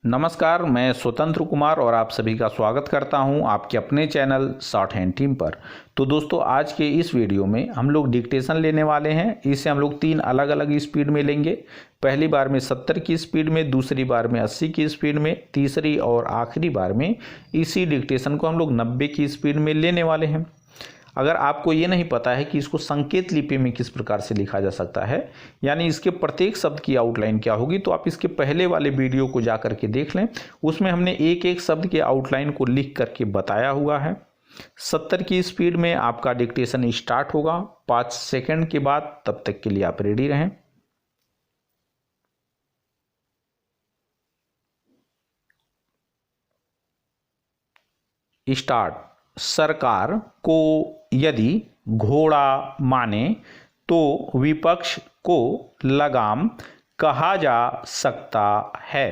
नमस्कार, मैं स्वतंत्र कुमार और आप सभी का स्वागत करता हूं आपके अपने चैनल शॉर्ट हैंड टीम पर। तो दोस्तों, आज के इस वीडियो में हम लोग डिक्टेशन लेने वाले हैं। इसे हम लोग 3 अलग अलग स्पीड में लेंगे। पहली बार में 70 की स्पीड में, दूसरी बार में 80 की स्पीड में, तीसरी और आखिरी बार में इसी डिक्टेशन को हम लोग 90 की स्पीड में लेने वाले हैं। अगर आपको ये नहीं पता है कि इसको संकेत लिपि में किस प्रकार से लिखा जा सकता है, यानी इसके प्रत्येक शब्द की आउटलाइन क्या होगी, तो आप इसके पहले वाले वीडियो को जा करके देख लें। उसमें हमने एक एक शब्द के आउटलाइन को लिख करके बताया हुआ है। 70 की स्पीड में आपका डिक्टेशन स्टार्ट होगा 5 सेकंड के बाद। तब तक के लिए आप रेडी रहें। स्टार्ट। सरकार को यदि घोड़ा माने तो विपक्ष को लगाम कहा जा सकता है।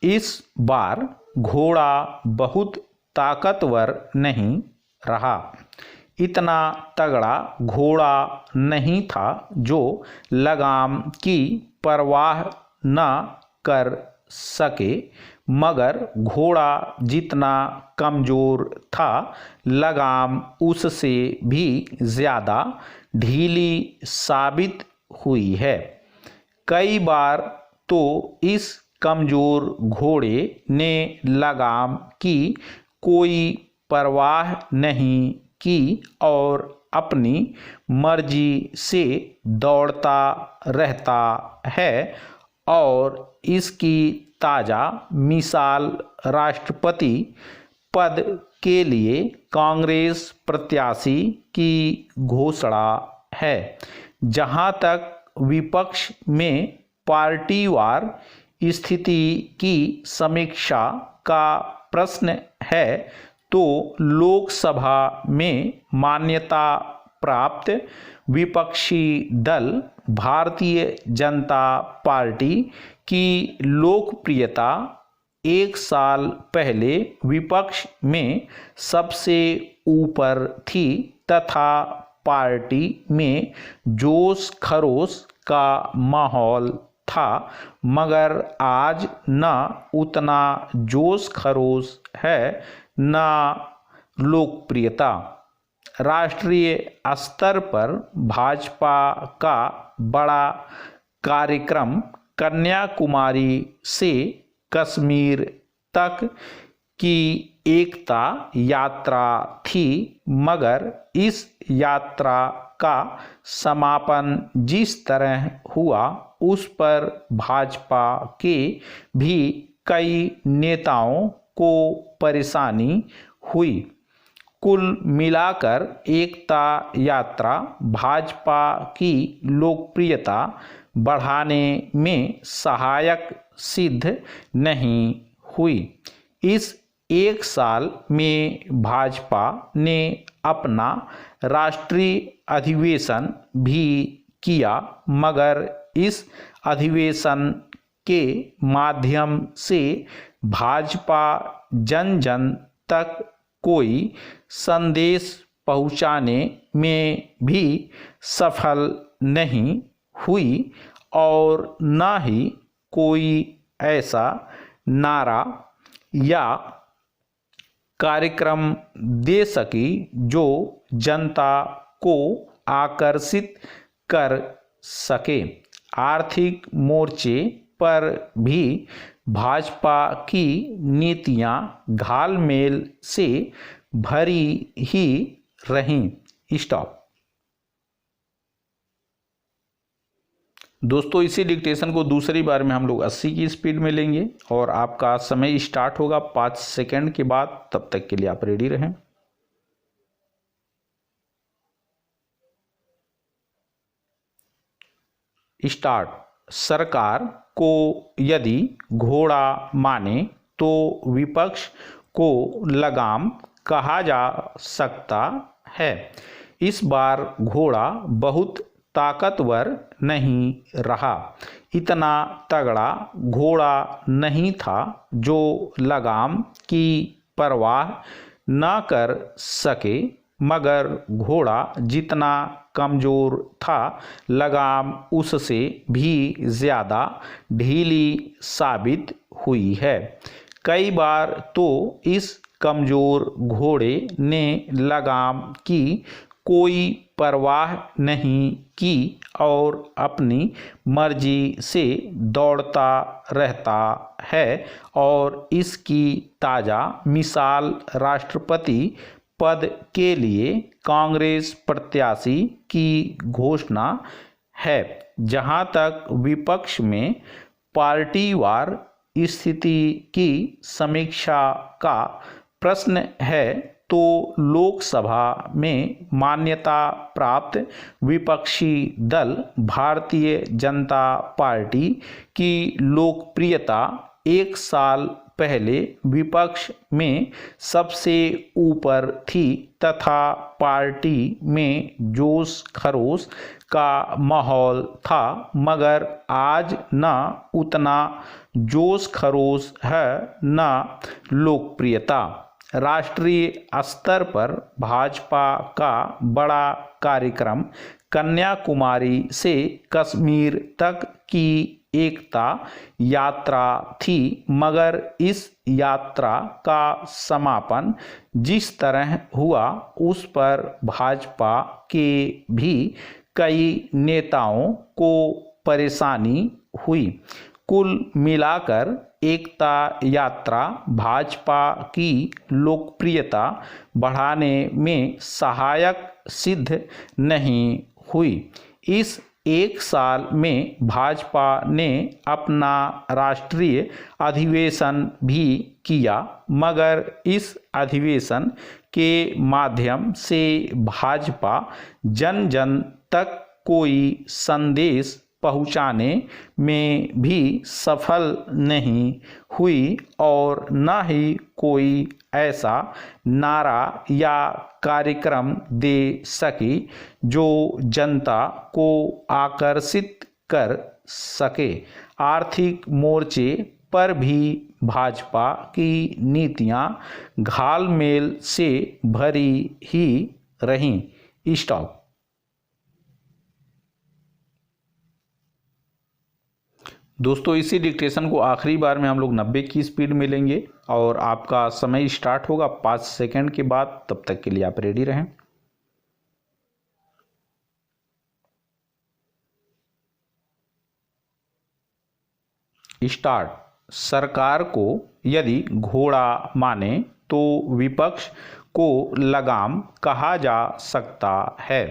इस बार घोड़ा बहुत ताकतवर नहीं रहा। इतना तगड़ा घोड़ा नहीं था जो लगाम की परवाह न कर सके, मगर घोड़ा जितना कमजोर था, लगाम उससे भी ज़्यादा ढीली साबित हुई है। कई बार तो इस कमजोर घोड़े ने लगाम की कोई परवाह नहीं की और अपनी मर्जी से दौड़ता रहता है। और इसकी ताज़ा मिसाल राष्ट्रपति पद के लिए कांग्रेस प्रत्याशी की घोषणा है। जहां तक विपक्ष में पार्टीवार स्थिति की समीक्षा का प्रश्न है, तो लोकसभा में मान्यता प्राप्त विपक्षी दल भारतीय जनता पार्टी की लोकप्रियता 1 साल पहले विपक्ष में सबसे ऊपर थी तथा पार्टी में जोश खरोश का माहौल था, मगर आज न उतना जोश खरोश है न लोकप्रियता। राष्ट्रीय स्तर पर भाजपा का बड़ा कार्यक्रम कन्याकुमारी से कश्मीर तक की एकता यात्रा थी, मगर इस यात्रा का समापन जिस तरह हुआ, उस पर भाजपा के भी कई नेताओं को परेशानी हुई। कुल मिलाकर एकता यात्रा भाजपा की लोकप्रियता बढ़ाने में सहायक सिद्ध नहीं हुई। इस 1 साल में भाजपा ने अपना राष्ट्रीय अधिवेशन भी किया, मगर इस अधिवेशन के माध्यम से भाजपा जन जन तक कोई संदेश पहुंचाने में भी सफल नहीं हुई और न ही कोई ऐसा नारा या कार्यक्रम दे सकी जो जनता को आकर्षित कर सके। आर्थिक मोर्चे पर भी भाजपा की नीतियां घालमेल से भरी ही रहीं। स्टॉप। दोस्तों, इसी डिक्टेशन को दूसरी बार में हम लोग 80 की स्पीड में लेंगे और आपका समय स्टार्ट होगा 5 सेकंड के बाद। तब तक के लिए आप रेडी रहें। स्टार्ट। सरकार को यदि घोड़ा माने तो विपक्ष को लगाम कहा जा सकता है। इस बार घोड़ा बहुत ताकतवर नहीं रहा। इतना तगड़ा घोड़ा नहीं था जो लगाम की परवाह न कर सके, मगर घोड़ा जितना कमजोर था, लगाम उससे भी ज़्यादा ढीली साबित हुई है। कई बार तो इस कमजोर घोड़े ने लगाम की कोई परवाह नहीं की और अपनी मर्जी से दौड़ता रहता है और इसकी ताज़ा मिसाल राष्ट्रपति पद के लिए कांग्रेस प्रत्याशी की घोषणा है। जहां तक विपक्ष में पार्टीवार स्थिति की समीक्षा का प्रश्न है तो लोकसभा में मान्यता प्राप्त विपक्षी दल भारतीय जनता पार्टी की लोकप्रियता एक साल पहले विपक्ष में सबसे ऊपर थी तथा पार्टी में जोश खरोश का माहौल था, मगर आज न उतना जोश खरोश है न लोकप्रियता। राष्ट्रीय स्तर पर भाजपा का बड़ा कार्यक्रम कन्याकुमारी से कश्मीर तक की एकता यात्रा थी, मगर इस यात्रा का समापन जिस तरह हुआ उस पर भाजपा के भी कई नेताओं को परेशानी हुई। कुल मिलाकर एकता यात्रा भाजपा की लोकप्रियता बढ़ाने में सहायक सिद्ध नहीं हुई। इस एक साल में भाजपा ने अपना राष्ट्रीय अधिवेशन भी किया, मगर इस अधिवेशन के माध्यम से भाजपा जन जन तक कोई संदेश पहुंचाने में भी सफल नहीं हुई और न ही कोई ऐसा नारा या कार्यक्रम दे सकी जो जनता को आकर्षित कर सके। आर्थिक मोर्चे पर भी भाजपा की नीतियां घालमेल से भरी ही रहीं। स्टॉप। दोस्तों इसी डिक्टेशन को आखिरी बार में हम लोग 90 की स्पीड में लेंगे और आपका समय स्टार्ट होगा 5 सेकंड के बाद। तब तक के लिए आप रेडी रहें। स्टार्ट। सरकार को यदि घोड़ा माने तो विपक्ष को लगाम कहा जा सकता है।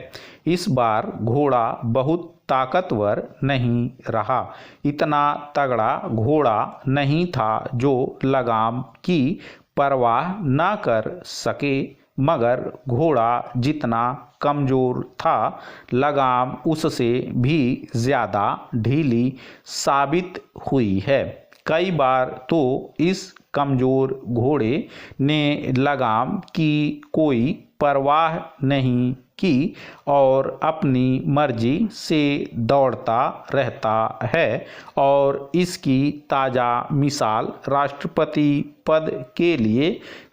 इस बार घोड़ा बहुत ताकतवर नहीं रहा। इतना तगड़ा घोड़ा नहीं था जो लगाम की परवाह न कर सके, मगर घोड़ा जितना कमजोर था लगाम उससे भी ज़्यादा ढीली साबित हुई है। कई बार तो इस कमजोर घोड़े ने लगाम की कोई परवाह नहीं की और अपनी मर्जी से दौड़ता रहता है और इसकी ताज़ा मिसाल राष्ट्रपति पद के लिए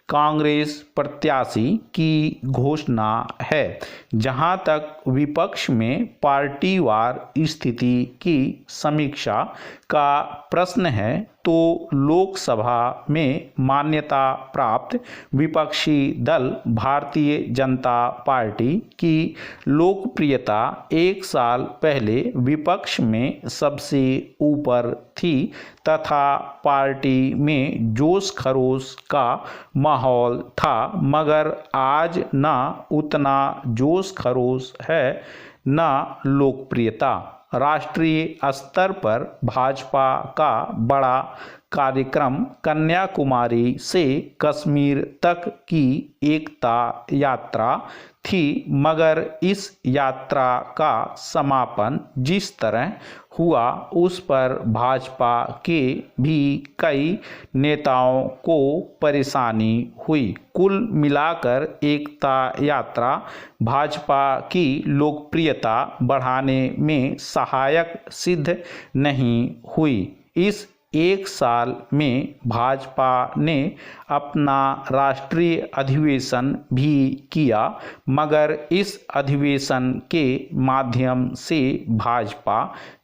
कांग्रेस प्रत्याशी की घोषणा है। जहां तक विपक्ष में पार्टीवार स्थिति की समीक्षा का प्रश्न है तो लोकसभा में मान्यता प्राप्त विपक्षी दल भारतीय जनता पार्टी की लोकप्रियता एक साल पहले विपक्ष में सबसे ऊपर थी तथा पार्टी में जोश खरोश का माहौल था, मगर आज न उतना जोश खरोश है न लोकप्रियता। राष्ट्रीय स्तर पर भाजपा का बड़ा कार्यक्रम कन्याकुमारी से कश्मीर तक की एकता यात्रा थी, मगर इस यात्रा का समापन जिस तरह हुआ उस पर भाजपा के भी कई नेताओं को परेशानी हुई। कुल मिलाकर एकता यात्रा भाजपा की लोकप्रियता बढ़ाने में सहायक सिद्ध नहीं हुई। इस एक साल में भाजपा ने अपना राष्ट्रीय अधिवेशन भी किया, मगर इस अधिवेशन के माध्यम से भाजपा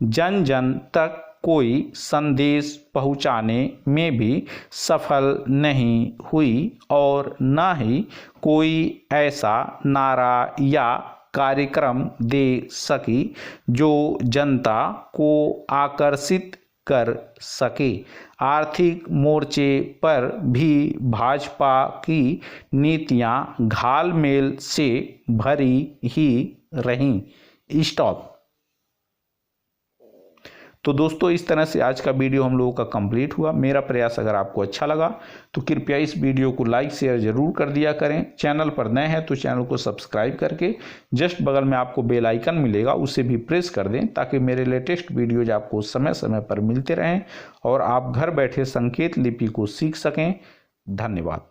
जन जन तक कोई संदेश पहुंचाने में भी सफल नहीं हुई और न ही कोई ऐसा नारा या कार्यक्रम दे सकी जो जनता को आकर्षित कर सके। आर्थिक मोर्चे पर भी भाजपा की नीतियां घालमेल से भरी ही रहीं। स्टॉप। तो दोस्तों इस तरह से आज का वीडियो हम लोगों का कंप्लीट हुआ। मेरा प्रयास अगर आपको अच्छा लगा तो कृपया इस वीडियो को लाइक शेयर जरूर कर दिया करें। चैनल पर नए हैं तो चैनल को सब्सक्राइब करके जस्ट बगल में आपको बेल आइकन मिलेगा, उसे भी प्रेस कर दें ताकि मेरे लेटेस्ट वीडियोज आपको समय समय पर मिलते रहें और आप घर बैठे संकेत लिपि को सीख सकें। धन्यवाद।